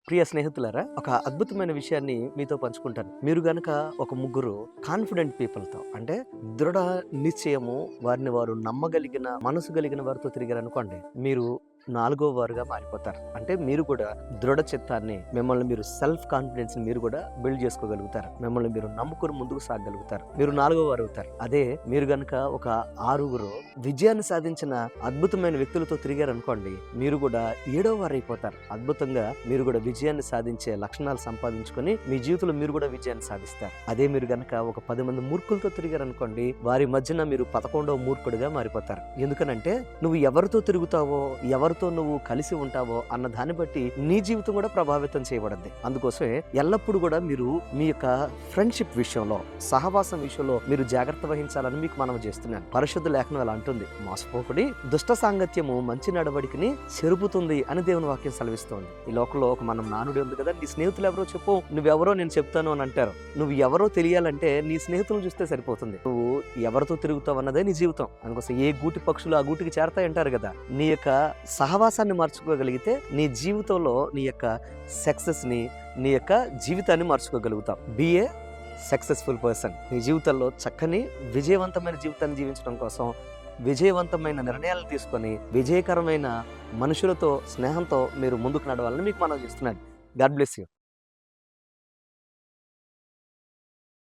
ప్రియ స్నేహితులారా, ఒక అద్భుతమైన విషయాన్ని మీతో పంచుకుంటాను. మీరు గనక ఒక ముగ్గురు కాన్ఫిడెంట్ పీపుల్‌తో, అంటే దృఢ నిశ్చయము, వారిని వారు నమ్మగలిగిన మనసు కలిగిన వారితో తిరిగారనుకోండి, మీరు నాలుగో వారుగా మారిపోతారు. అంటే మీరు కూడా దృఢ చిత్తాన్ని, మిమ్మల్ని మీరు సెల్ఫ్ కాన్ఫిడెన్స్ ని మీరు కూడా బిల్డ్ చేసుకోగలుగుతారు. మిమ్మల్ని మీరు నమ్ముకుని ముందుకు సాగగలుగుతారు. మీరు నాలుగో వారు అవుతారు. అదే మీరు గనక ఒక ఆరుగురు విజయాన్ని సాధించిన అద్భుతమైన వ్యక్తులతో తిరిగారనుకోండి, మీరు కూడా ఏడో వారు అయిపోతారు. అద్భుతంగా మీరు కూడా విజయాన్ని సాధించే లక్షణాలు సంపాదించుకొని మీ జీవితంలో మీరు కూడా విజయాన్ని సాధిస్తారు. అదే మీరు గనక ఒక 10 మంది మూర్ఖులతో తిరిగారనుకోండి, వారి మధ్యన మీరు 11వ మూర్ఖుడిగా మారిపోతారు. ఎందుకనంటే నువ్వు ఎవరితో తిరుగుతావో, ఎవరితో నువ్వు కలిసి ఉంటావో అన్న దాన్ని బట్టి నీ జీవితం కూడా ప్రభావితం చేయబడింది. అందుకోసమే ఎల్లప్పుడూ కూడా మీరు మీ యొక్క ఫ్రెండ్షిప్ విషయంలో, సహవాసం విషయంలో మీరు జాగ్రత్త వహించాలని మీకు మనం చేస్తున్నాను. పరిశుద్ధ లేఖనం ఎలా అంటుంది, మోసపోకుడి దుష్ట సాంగత్యము మంచి నడవడికని చెరుపుతుంది అని దేవుని వాక్యం సెలవిస్తోంది. ఈ లోకంలో ఒక మనం నానుడి ఉంది కదా, నీ స్నేహితులు ఎవరో చెప్పు, నువ్వెవరో నేను చెప్తాను అని అంటారు. నువ్వు ఎవరో తెలియాలంటే నీ స్నేహితులను చూస్తే సరిపోతుంది. నువ్వు ఎవరితో తిరుగుతావు అన్నదే నీ జీవితం. అందుకోసం ఏ గూటి పక్షులు ఆ గూటికి చేరతాయి అంటారు కదా. నీ యొక్క సహవాసాన్ని మార్చుకోగలిగితే నీ జీవితంలో నీ యొక్క సక్సెస్ ని, నీ యొక్క జీవితాన్ని మార్చుకోగలుగుతావు. Be a successful person. నీ జీవితంలో చక్కని విజయవంతమైన జీవితాన్ని జీవించడం కోసం విజయవంతమైన నిర్ణయాలు తీసుకొని విజయకరమైన మనుషులతో, స్నేహంతో మీరు ముందుకు నడవాలని మీకు మనం చేస్తున్నాను. God bless you.